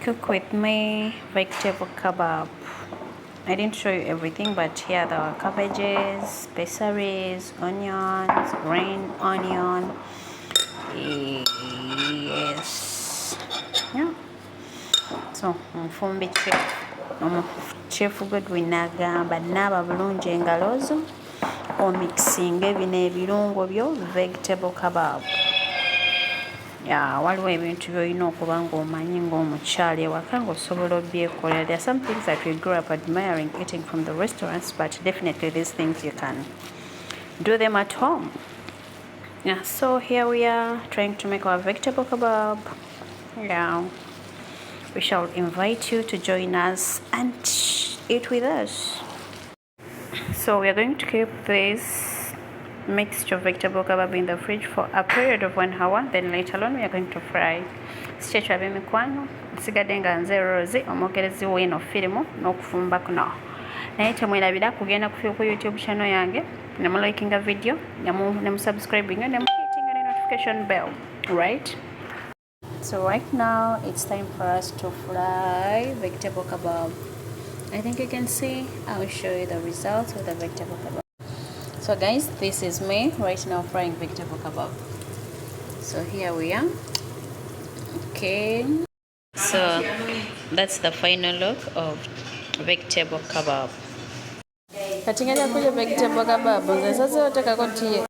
cook with me vegetable kebab. I didn't show you everything, but here there are cabbages, pessaries, onions, green onion. Yes. Yeah. So mufumbi chef Godwin agamba naaba bulungi engalo zo omixinga bino ebirungo byo vegetable kebab. Waliwo ebintu by'olina okuba ng'omanyi ng'omukyala ewaka ng'osobola obyekolera. There are some things that we grew up admiring eating from the restaurants, but definitely these things you can do them at home. So here we are trying to make our vegetable kebab. We shall invite you to join us and eat with us. So we are going to keep this mixture of vegetable kebab in the fridge for a period of 1 hour. Then later on we are going to fry. Stay tuned mikwano nsigadde nga nze Rosie omwogerezi w'eno firimu n'okufumba kuno. Naye temwerabira kugenda ku YouTube channel yange ne mu likinga video ne mu subscribing ne mu hitting the notification bell, right? So right now it's time for us to fry vegetable kebab. I think you can see. I will show you the results with the vegetable kebab. So guys, this is me right now frying vegetable kebab. So here we are. Okay. So that's the final look of vegetable kebab. Katinganya kule vegetable kebab. Nze sasa otaka kotiye.